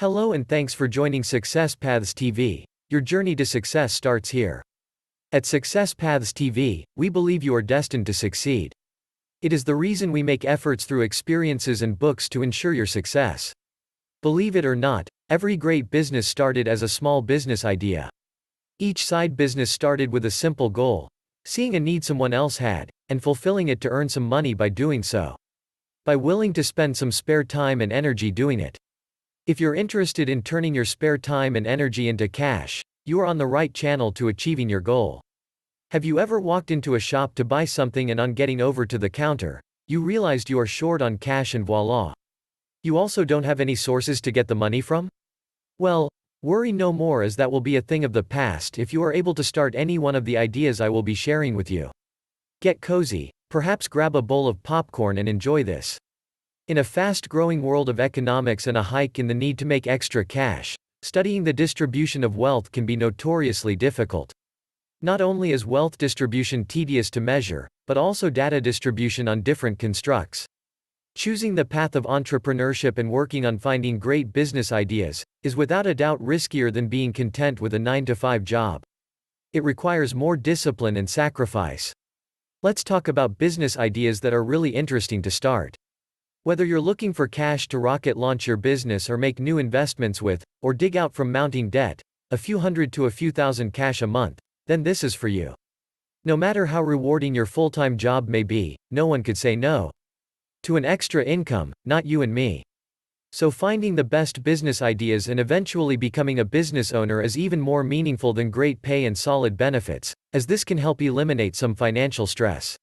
Hello and thanks for joining Success Paths TV. Your journey to success starts here. At Success Paths TV, we believe you are destined to succeed. It is the reason we make efforts through experiences and books to ensure your success. Believe it or not, every great business started as a small business idea. Each side business started with a simple goal: seeing a need someone else had, and fulfilling it to earn some money by doing so. By willing to spend some spare time and energy doing it. If you're interested in turning your spare time and energy into cash, you are on the right channel to achieving your goal. Have you ever walked into a shop to buy something and on getting over to the counter, you realized you are short on cash and voila. You also don't have any sources to get the money from? Well, worry no more, as that will be a thing of the past if you are able to start any one of the ideas I will be sharing with you. Get cozy, perhaps grab a bowl of popcorn and enjoy this. In a fast-growing world of economics and a hike in the need to make extra cash, studying the distribution of wealth can be notoriously difficult. Not only is wealth distribution tedious to measure, but also data distribution on different constructs. Choosing the path of entrepreneurship and working on finding great business ideas is without a doubt riskier than being content with a 9-to-5 job. It requires more discipline and sacrifice. Let's talk about business ideas that are really interesting to start. Whether you're looking for cash to rocket launch your business or make new investments with, or dig out from mounting debt, a few hundred to a few thousand cash a month, then this is for you. No matter how rewarding your full-time job may be, no one could say no to an extra income, not you and me. So finding the best business ideas and eventually becoming a business owner is even more meaningful than great pay and solid benefits, as this can help eliminate some financial stress.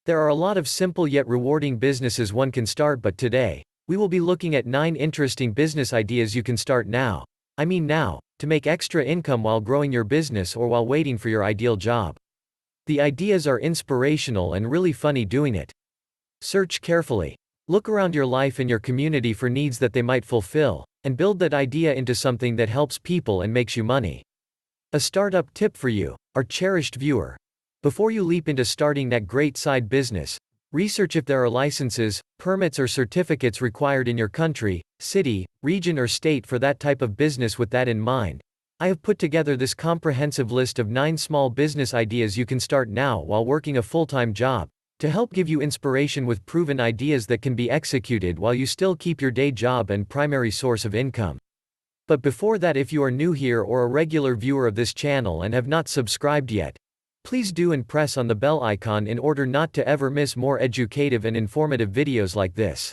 There are a lot of simple yet rewarding businesses one can start, but today, we will be looking at 9 interesting business ideas you can start now. I mean now, to make extra income while growing your business or while waiting for your ideal job. The ideas are inspirational and really funny doing it. Search carefully. Look around your life and your community for needs that they might fulfill, and build that idea into something that helps people and makes you money. A startup tip for you, our cherished viewer. Before you leap into starting that great side business, research if there are licenses, permits or certificates required in your country, city, region or state for that type of business. With that in mind, I have put together this comprehensive list of 9 small business ideas you can start now while working a full-time job, to help give you inspiration with proven ideas that can be executed while you still keep your day job and primary source of income. But before that, if you are new here or a regular viewer of this channel and have not subscribed yet, please do and press on the bell icon in order not to ever miss more educative and informative videos like this.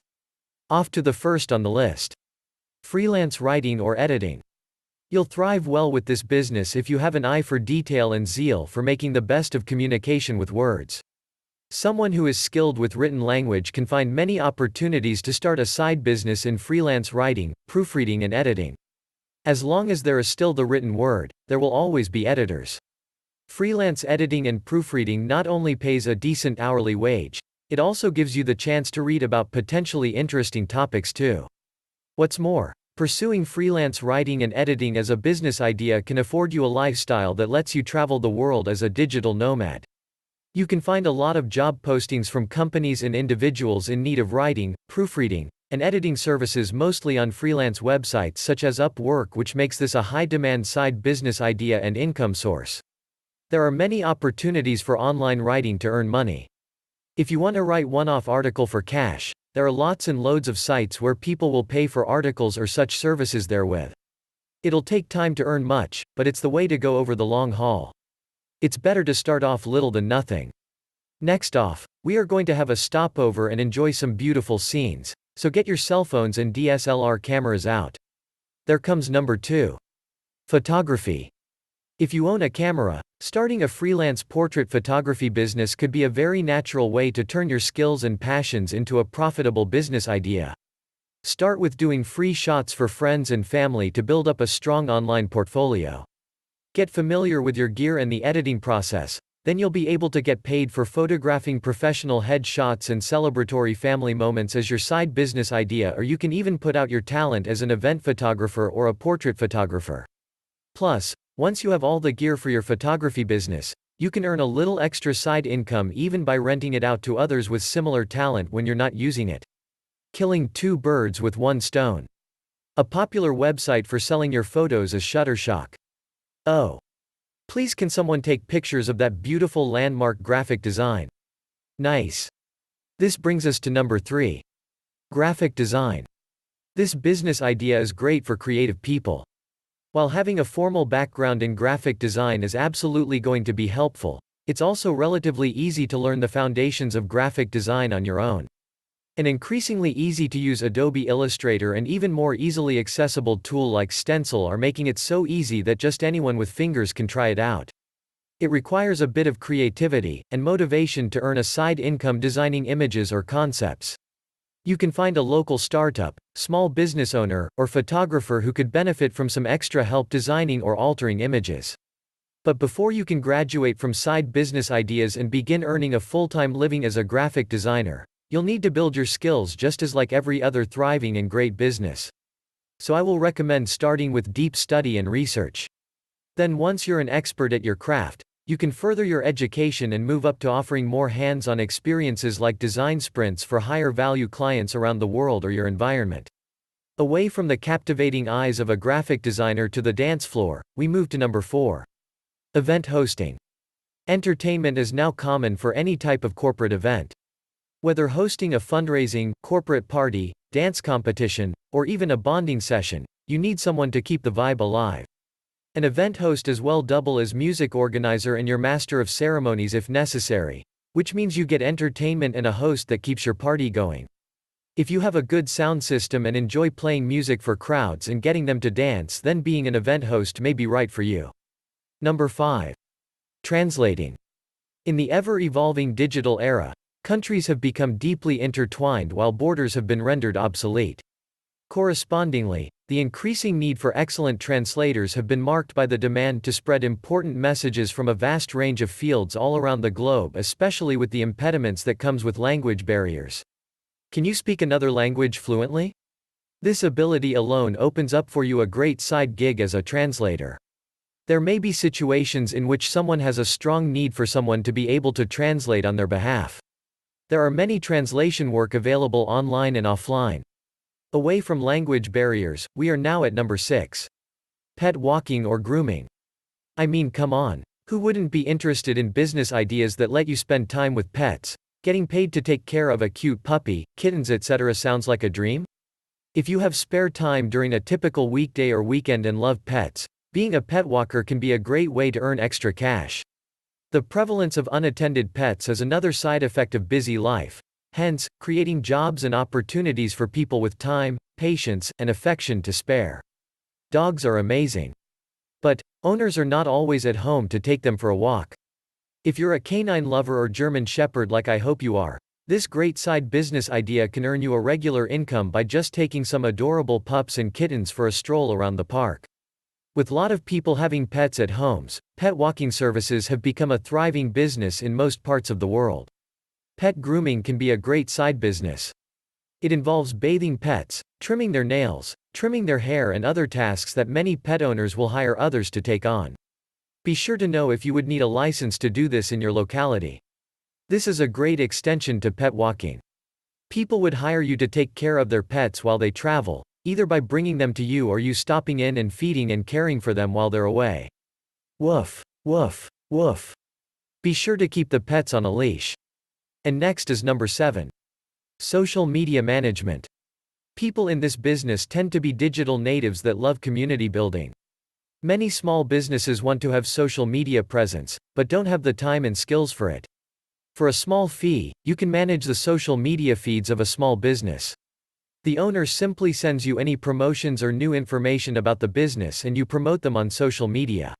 Off to the first on the list. Freelance writing or editing. You'll thrive well with this business if you have an eye for detail and zeal for making the best of communication with words. Someone who is skilled with written language can find many opportunities to start a side business in freelance writing, proofreading and editing. As long as there is still the written word, there will always be editors. Freelance editing and proofreading not only pays a decent hourly wage, it also gives you the chance to read about potentially interesting topics too. What's more, pursuing freelance writing and editing as a business idea can afford you a lifestyle that lets you travel the world as a digital nomad. You can find a lot of job postings from companies and individuals in need of writing, proofreading, and editing services, mostly on freelance websites such as Upwork, which makes this a high-demand side business idea and income source. There are many opportunities for online writing to earn money. If you want to write one-off article for cash, there are lots and loads of sites where people will pay for articles or such services therewith. It'll take time to earn much, but it's the way to go over the long haul. It's better to start off little than nothing. Next off, we are going to have a stopover and enjoy some beautiful scenes, so get your cell phones and DSLR cameras out. There comes number 2. Photography. If you own a camera, starting a freelance portrait photography business could be a very natural way to turn your skills and passions into a profitable business idea. Start with doing free shots for friends and family to build up a strong online portfolio. Get familiar with your gear and the editing process, then you'll be able to get paid for photographing professional headshots and celebratory family moments as your side business idea, or you can even put out your talent as an event photographer or a portrait photographer. Plus, once you have all the gear for your photography business, you can earn a little extra side income even by renting it out to others with similar talent when you're not using it. Killing 2 birds with 1 stone. A popular website for selling your photos is Shutterstock. Oh. Please, can someone take pictures of that beautiful landmark graphic design? Nice. This brings us to number 3. Graphic design. This business idea is great for creative people. While having a formal background in graphic design is absolutely going to be helpful, it's also relatively easy to learn the foundations of graphic design on your own. An increasingly easy-to-use Adobe Illustrator and even more easily accessible tool like Stencil are making it so easy that just anyone with fingers can try it out. It requires a bit of creativity and motivation to earn a side income designing images or concepts. You can find a local startup, small business owner, or photographer who could benefit from some extra help designing or altering images. But before you can graduate from side business ideas and begin earning a full-time living as a graphic designer, you'll need to build your skills just as like every other thriving and great business. So I will recommend starting with deep study and research. Then once you're an expert at your craft, you can further your education and move up to offering more hands-on experiences like design sprints for higher value clients around the world or your environment. Away from the captivating eyes of a graphic designer to the dance floor, we move to number 4. Event hosting. Entertainment is now common for any type of corporate event. Whether hosting a fundraising, corporate party, dance competition, or even a bonding session, you need someone to keep the vibe alive. An event host as well double as music organizer and your master of ceremonies if necessary, which means you get entertainment and a host that keeps your party going. If you have a good sound system and enjoy playing music for crowds and getting them to dance, then being an event host may be right for you. Number 5. Translating. In the ever-evolving digital era, countries have become deeply intertwined while borders have been rendered obsolete. Correspondingly, the increasing need for excellent translators have been marked by the demand to spread important messages from a vast range of fields all around the globe, especially with the impediments that comes with language barriers. Can you speak another language fluently? This ability alone opens up for you a great side gig as a translator. There may be situations in which someone has a strong need for someone to be able to translate on their behalf. There are many translation work available online and offline. Away from language barriers, we are now at number 6. Pet walking or grooming. I mean, come on. Who wouldn't be interested in business ideas that let you spend time with pets? Getting paid to take care of a cute puppy, kittens, etc. sounds like a dream? If you have spare time during a typical weekday or weekend and love pets, being a pet walker can be a great way to earn extra cash. The prevalence of unattended pets is another side effect of busy life, hence, creating jobs and opportunities for people with time, patience, and affection to spare. Dogs are amazing. But, owners are not always at home to take them for a walk. If you're a canine lover or German Shepherd like I hope you are, this great side business idea can earn you a regular income by just taking some adorable pups and kittens for a stroll around the park. With a lot of people having pets at homes, pet walking services have become a thriving business in most parts of the world. Pet grooming can be a great side business. It involves bathing pets, trimming their nails, trimming their hair, and other tasks that many pet owners will hire others to take on. Be sure to know if you would need a license to do this in your locality. This is a great extension to pet walking. People would hire you to take care of their pets while they travel, either by bringing them to you or you stopping in and feeding and caring for them while they're away. Woof, woof, woof. Be sure to keep the pets on a leash. And next is number 7. Social media management. People in this business tend to be digital natives that love community building. Many small businesses want to have social media presence, but don't have the time and skills for it. For a small fee, you can manage the social media feeds of a small business. The owner simply sends you any promotions or new information about the business and you promote them on social media.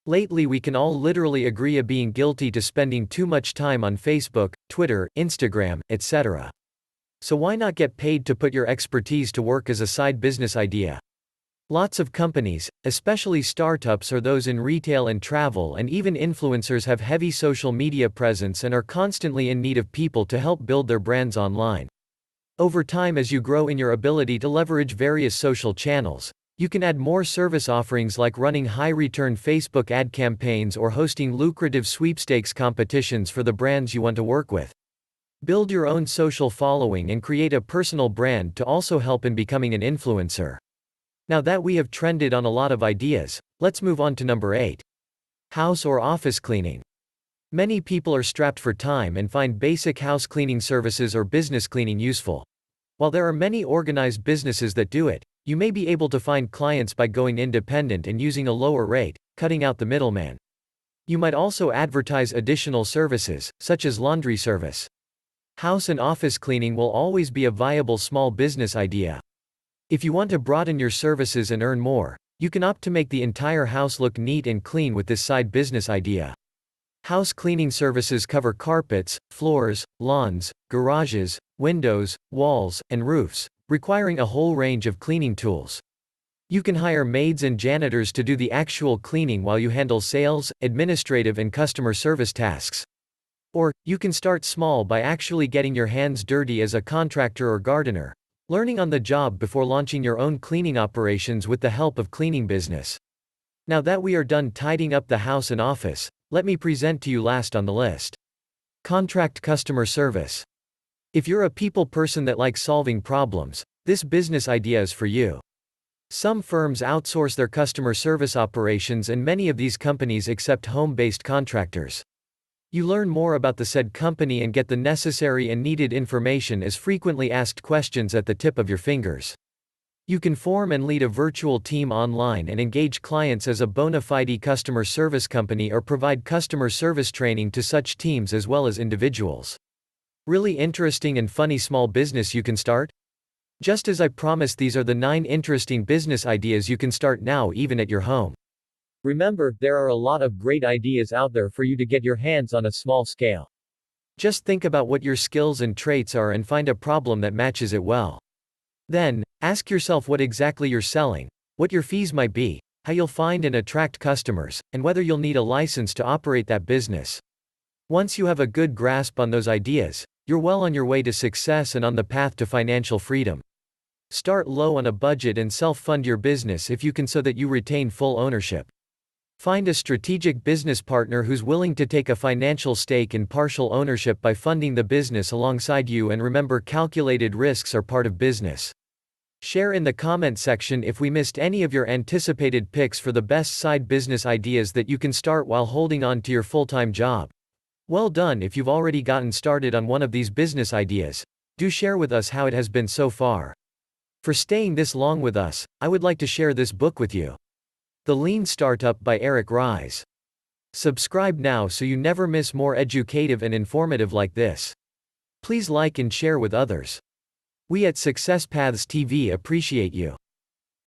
Lately we can all literally agree on being guilty to spending too much time on Facebook, Twitter, Instagram, etc. So why not get paid to put your expertise to work as a side business idea? Lots of companies, especially startups or those in retail and travel and even influencers, have heavy social media presence and are constantly in need of people to help build their brands online. Over time, as you grow in your ability to leverage various social channels, you can add more service offerings like running high-return Facebook ad campaigns or hosting lucrative sweepstakes competitions for the brands you want to work with. Build your own social following and create a personal brand to also help in becoming an influencer. Now that we have trended on a lot of ideas, let's move on to number 8. House or office cleaning. Many people are strapped for time and find basic house cleaning services or business cleaning useful. While there are many organized businesses that do it, you may be able to find clients by going independent and using a lower rate, cutting out the middleman. You might also advertise additional services, such as laundry service. House and office cleaning will always be a viable small business idea. If you want to broaden your services and earn more, you can opt to make the entire house look neat and clean with this side business idea. House cleaning services cover carpets, floors, lawns, garages, windows, walls, and roofs, requiring a whole range of cleaning tools. You can hire maids and janitors to do the actual cleaning while you handle sales, administrative and customer service tasks. Or, you can start small by actually getting your hands dirty as a contractor or gardener, learning on the job before launching your own cleaning operations with the help of cleaning business. Now that we are done tidying up the house and office, let me present to you last on the list. Contract customer service. If you're a people person that likes solving problems, this business idea is for you. Some firms outsource their customer service operations and many of these companies accept home-based contractors. You learn more about the said company and get the necessary and needed information as frequently asked questions at the tip of your fingers. You can form and lead a virtual team online and engage clients as a bona fide customer service company or provide customer service training to such teams as well as individuals. Really interesting and funny small business you can start? Just as I promised, these are the 9 interesting business ideas you can start now even at your home. Remember, there are a lot of great ideas out there for you to get your hands on a small scale. Just think about what your skills and traits are and find a problem that matches it well. Then, ask yourself what exactly you're selling, what your fees might be, how you'll find and attract customers, and whether you'll need a license to operate that business. Once you have a good grasp on those ideas, you're well on your way to success and on the path to financial freedom. Start low on a budget and self-fund your business if you can so that you retain full ownership. Find a strategic business partner who's willing to take a financial stake in partial ownership by funding the business alongside you, and remember, calculated risks are part of business. Share in the comment section if we missed any of your anticipated picks for the best side business ideas that you can start while holding on to your full-time job. Well done if you've already gotten started on one of these business ideas. Do share with us how it has been so far. For staying this long with us, I would like to share this book with you. The Lean Startup by Eric Ries. Subscribe now so you never miss more educative and informative like this. Please like and share with others. We at Success Paths TV appreciate you.